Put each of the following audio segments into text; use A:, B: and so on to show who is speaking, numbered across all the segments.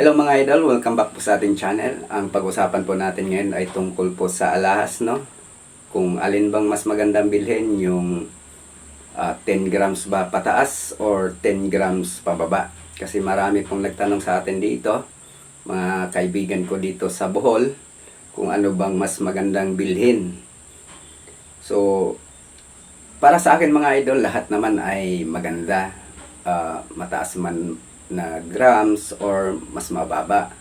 A: Hello mga idol, welcome back po sa ating channel. Ang pag-usapan po natin ngayon ay tungkol po sa alahas, no? Kung alin bang mas magandang bilhin, yung 10 grams ba pataas or 10 grams pababa. Kasi marami pong nagtanong sa atin dito, mga kaibigan ko dito sa Bohol, kung ano bang mas magandang bilhin. So, para sa akin mga idol, lahat naman ay maganda. Mataas man na grams or mas mababa.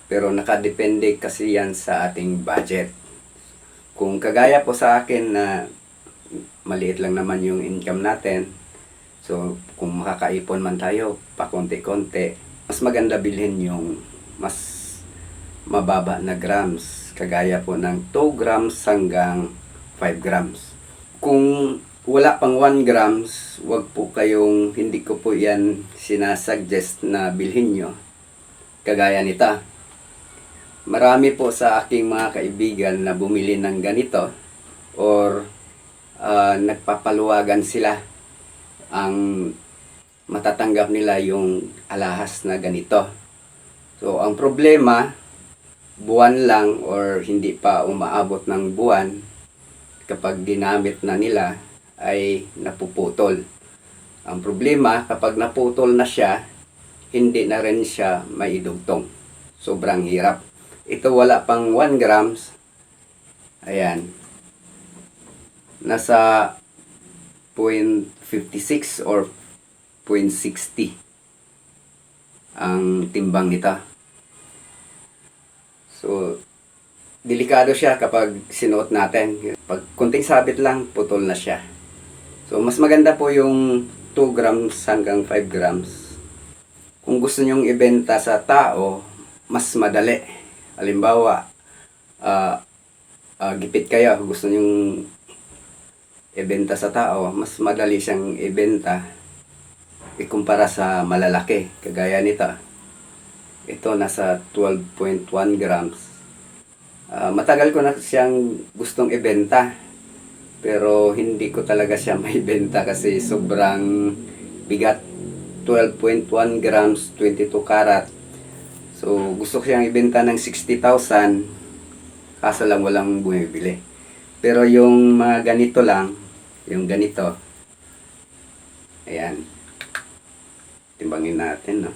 A: Pero nakadepende kasi yan sa ating budget. Kung kagaya po sa akin na maliit lang naman yung income natin, so kung makakaipon man tayo pa konti-konti, mas maganda bilhin yung mas mababa na grams. Kagaya po ng 2 grams hanggang 5 grams. Kung wala pang 1 grams, wag po kayong, hindi ko po yan sinasuggest na bilhin nyo. Kagaya nita. Marami po sa aking mga kaibigan na bumili ng ganito or nagpapaluwagan sila. Ang matatanggap nila yung alahas na ganito. So, ang problema, buwan lang or hindi pa umaabot ng buwan, kapag ginamit na nila, ay napuputol. Ang problema, kapag naputol na siya, hindi na rin siya maidugtong. Sobrang hirap. Ito wala pang 1 grams. Ayan. Nasa 0.56 or 0.60 ang timbang nito. So, delikado siya kapag sinuot natin. Pag kunting sabit lang, putol na siya. So, mas maganda po yung 2 grams hanggang 5 grams. Kung gusto nyong ibenta sa tao, mas madali. Halimbawa, gipit kayo, gusto nyong ibenta sa tao, mas madali siyang ibenta ikumpara sa malalaki. Kagaya nito. Ito nasa 12.1 grams. Matagal ko na siyang gustong ibenta. Pero hindi ko talaga siya maibenta kasi sobrang bigat. 12.1 grams, 22 karat. So, gusto ko siyang ibenta ng 60,000. Kaso lang walang bumibili. Pero yung mga ganito lang, yung ganito. Ayan. Timbangin natin, no?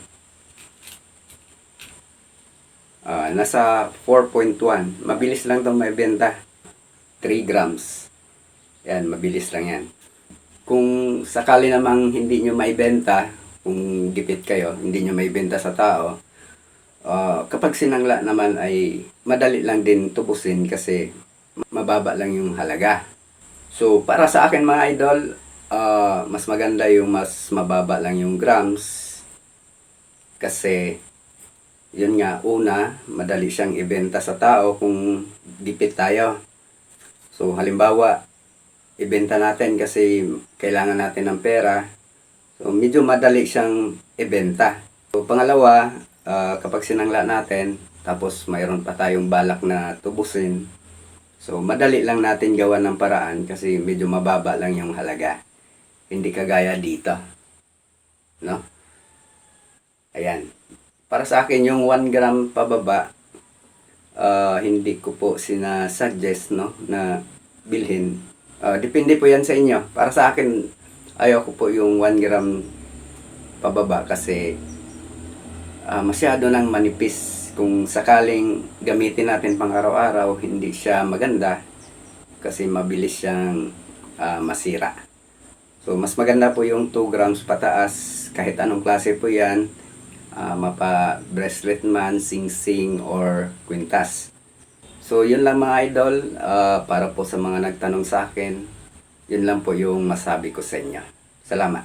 A: Nasa 4.1. Mabilis lang itong maibenta. 3 grams. Yan, mabilis lang yan. Kung sakali namang hindi nyo maibenta, kung gipit kayo, hindi nyo maibenta sa tao, kapag sinangla naman ay madali lang din tubusin kasi mababa lang yung halaga. So, para sa akin mga idol, mas maganda yung mas mababa lang yung grams kasi yun nga, una, madali siyang ibenta sa tao kung gipit tayo. So, halimbawa, ibenta natin kasi kailangan natin ng pera. So, medyo madali siyang ibenta. So, pangalawa, kapag sinangla natin, tapos mayroon pa tayong balak na tubusin, so, madali lang natin gawa ng paraan kasi medyo mababa lang yung halaga. Hindi kagaya dito. No? Ayan. Para sa akin, yung 1 gram pababa, hindi ko po sinasuggest, no, na bilhin. Depende po yan sa inyo. Para sa akin, ayaw ko po yung 1 gram pababa kasi masyado nang manipis. Kung sakaling gamitin natin pang araw-araw, hindi siya maganda kasi mabilis siyang masira. So, mas maganda po yung 2 grams pataas, kahit anong klase po yan, mapa bracelet man, sing-sing, or kwintas. So, yun lang mga idol, para po sa mga nagtanong sa akin, yun lang po yung masabi ko sa inyo. Salamat.